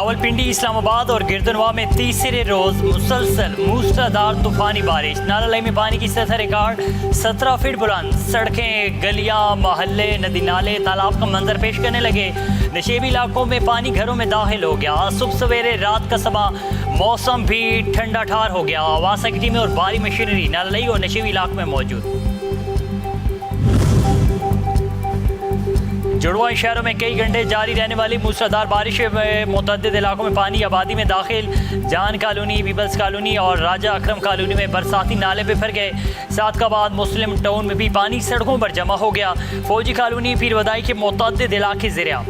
रावलपिंडी, इस्लामाबाद और गिरदनवा में तीसरे रोज मुसलसल मूसलाधार तूफानी बारिश। नाला में पानी की सतह रिकॉर्ड 17 फीट बुलंद। सड़कें, गलियां, मोहल्ले, नदी नाले तालाब का मंजर पेश करने लगे। नशेबी इलाकों में पानी घरों में दाखिल हो गया। सुबह सवेरे रात का समा मौसम भी ठंडा ठार हो गया। वासा की टीमें और भारी मशीनरी नालाई और नशेबी इलाकों में मौजूद। जुड़वा शहरों में कई घंटे जारी रहने वाली मूसलाधार बारिश में मुतअद्दिद इलाकों में पानी आबादी में दाखिल। जान कॉलोनी, पीपल्स कॉलोनी और राजा अकरम कॉलोनी में बरसाती नाले पे भर गए। सादकाबाद मुस्लिम टाउन में भी पानी सड़कों पर जमा हो गया। फौजी कॉलोनी, पीर वदाई के मुतअद्दिद इलाके ज़ेर-ए-आब।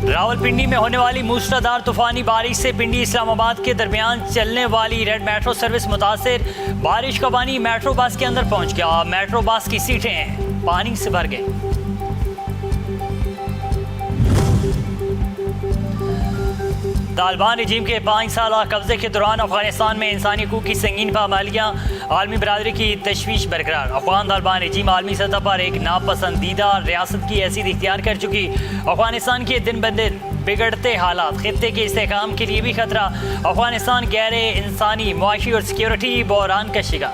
रावलपिंडी में होने वाली मूसलाधार तूफानी बारिश से पिंडी इस्लामाबाद के दरमियान चलने वाली रेड मेट्रो सर्विस मुतासिर। बारिश का पानी मेट्रो बस के अंदर पहुंच गया। मेट्रो बस की सीटें पानी से भर गई। तालिबान रजीम के 5 साल कब्जे के दौरान अफगानिस्तान में इंसानी हकूक़ की संगीन पामालियाँ। आलमी बरादरी की तशवीश बरकरार। अफगान तालिबान रजीम आलमी सतह पर एक नापसंदीदा रियासत की हैसियत इख्तियार कर चुकी। अफगानिस्तान के दिन ब दिन बिगड़ते हालात खित्ते के इस्तेहकाम के लिए भी खतरा। अफगानिस्तान गैर इंसानी मुआशी और सिक्योरिटी बहरान का शिकार।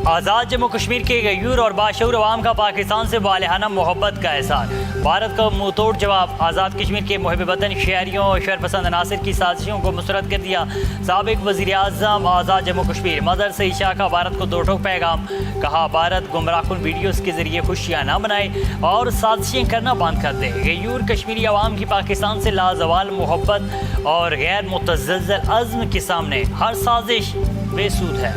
आज़ाद जम्मू कश्मीर के गयूर और बाशऊर अवाम का पाकिस्तान से वालिहाना मोहब्बत का एहसास। भारत का मुँह तोड़ जवाब। आज़ाद कश्मीर के मुहिब वतन शहरियों और शरपसंद अनासर की साजिशों को मुस्तरद कर दिया। साबिक वज़ीर आज़म आज़ाद जम्मू कश्मीर मदर से इशा का भारत को दो टोक पैगाम। कहा, भारत गुमराहकुन वीडियोज़ के ज़रिए खुशियाँ ना मनाए और साजिशें करना बंद कर दे। गयूर कश्मीरी अवाम की पाकिस्तान से लाजवाल मोहब्बत और गैर मुतज़्ज़ल अज़्म के सामने हर साजिश बेसूद है।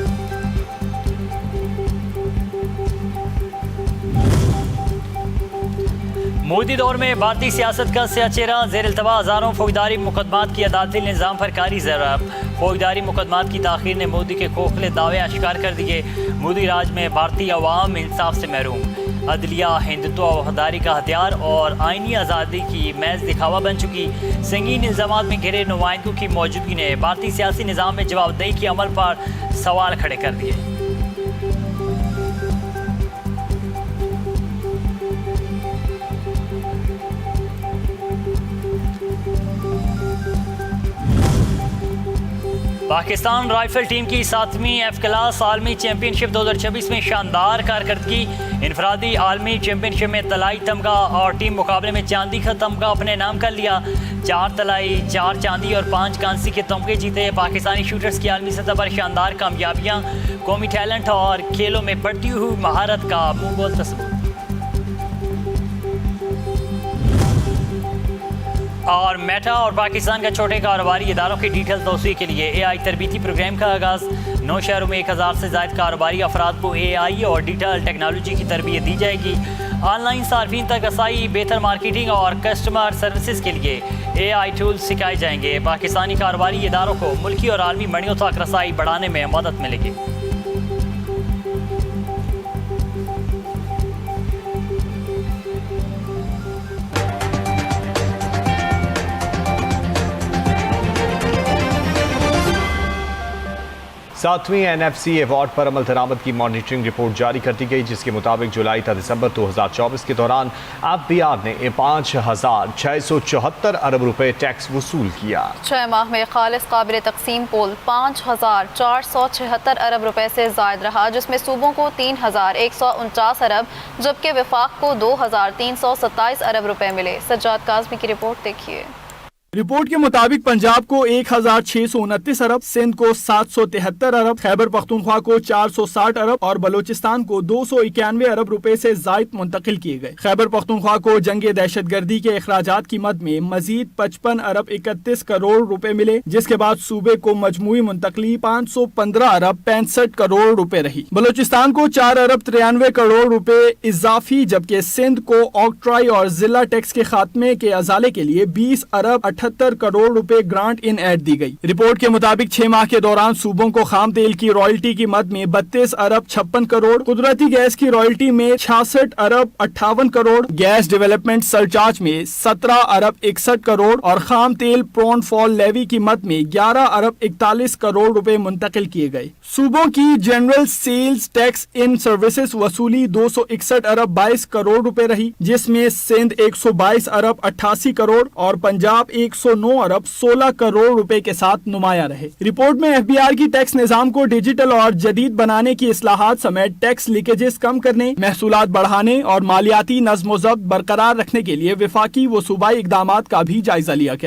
मोदी दौर में भारतीय सियासत का सिया चेहरा। ज़ेर इल्तवा हज़ारों फौजदारी मुकदमात की अदालती निज़ाम पर कारी ज़रब। फौजदारी मुकदमात की ताख़ीर ने मोदी के खोखले दावे आश्कार कर दिए। मोदी राज में भारतीय अवाम इंसाफ से महरूम। अदलिया हिंदुत्व वफादारी का हथियार और आइनी आज़ादी की महज दिखावा बन चुकी। संगीन इल्ज़ामात में घिरे नुमाइंदों की मौजूदगी ने भारतीय सियासी निज़ाम में जवाबदेही के अमल पर सवाल खड़े कर दिए। पाकिस्तान राइफल टीम की 7वीं एफ क्लास आलमी चैंपियनशिप 2026 में शानदार कारकर्दगी। इनफरादी आलमी चैंपियनशिप में तलाई तमगा और टीम मुकाबले में चांदी का तमगा अपने नाम कर लिया। 4 तलाई, 4 चांदी और 5 कांसी के तमगे जीते। पाकिस्तानी शूटर्स की आलमी सतह पर शानदार कामयाबियाँ कौमी टैलेंट और खेलों में बढ़ती हुई महारत का मुंहबोल सबूत। और मेटा और पाकिस्तान का छोटे कारोबारी इदारों की डिटेल तौसीक़ के लिए AI तरबीती प्रोग्राम का आगाज़। 9 शहरों में 1000 से ज़ायद कारोबारी अफराद को AI और डिजिटल टेक्नोलॉजी की तरबियत दी जाएगी। ऑनलाइन सार्फिन तक रसाई, बेहतर मार्केटिंग और कस्टमर सर्विसेज के लिए AI टूल्स सिखाए जाएंगे। पाकिस्तानी कारोबारी इदारों को मुल्की और आलमी मंडियों तक रसाई बढ़ाने में मदद मिलेगी। सातवीं NFC अवार्ड पर अमल दरामद की मॉनिटरिंग रिपोर्ट जारी कर दी गई, जिसके मुताबिक जुलाई था दिसंबर 2024 के दौरान FBR ने 5,674 अरब रुपए टैक्स वसूल किया। 6 माह में खालिस काबिल तकसीम पोल 5,476 अरब रुपए से जायद रहा, जिसमें सूबों को 3,149 अरब जबकि विफाक को 2,327 अरब रुपए मिले। सज्जाद काज़मी की रिपोर्ट देखिए। रिपोर्ट के मुताबिक पंजाब को 1,629 अरब, सिंध को 773 अरब, खैबर पख्तूनख्वा को 460 अरब और बलोचिस्तान को 291 अरब रुपए से जायद मुंतकिल किए गए। खैबर पख्तूनख्वा को जंगे दहशतगर्दी के अखराजात की मद में मजीद 55 अरब 31 करोड़ रुपए मिले, जिसके बाद सूबे को मजमूई मुंतकली 515 अरब 65 करोड़ रुपए रही। बलोचिस्तान को 4 अरब 93 करोड़ रुपए इजाफी, जबकि सिंध को ऑक्ट्राई और जिला टैक्स के खात्मे के अजाले के लिए 20 अरब 178 करोड़ रुपए ग्रांट इन एड दी गई। रिपोर्ट के मुताबिक 6 माह के दौरान सूबों को खाम तेल की रॉयल्टी की मद में 32 अरब 56 करोड़, कुदरती गैस की रॉयल्टी में 66 अरब 58 करोड़, गैस डेवलपमेंट सरचार्ज में 17 अरब 61 करोड़ और खाम तेल प्रोन फॉल लेवी की मद में 11 अरब 41 करोड़ रुपए मुंतकिल किए गए। सूबों की general sales tax in services वसूली 261 अरब 22 करोड़ रुपए रही, जिसमें सिंध 122 अरब 88 करोड़ और पंजाब 109 अरब 16 करोड़ रुपए के साथ नुमाया रहे। रिपोर्ट में FBR की टैक्स निजाम को डिजिटल और जदीद बनाने की इस्लाहात समेत टैक्स लीकेजेस कम करने, महसूलात बढ़ाने और मालियाती नज़्म-ओ-ज़ब्त बरकरार रखने के लिए वफाकी व सूबाई इक़दामात का भी जायजा लिया गया।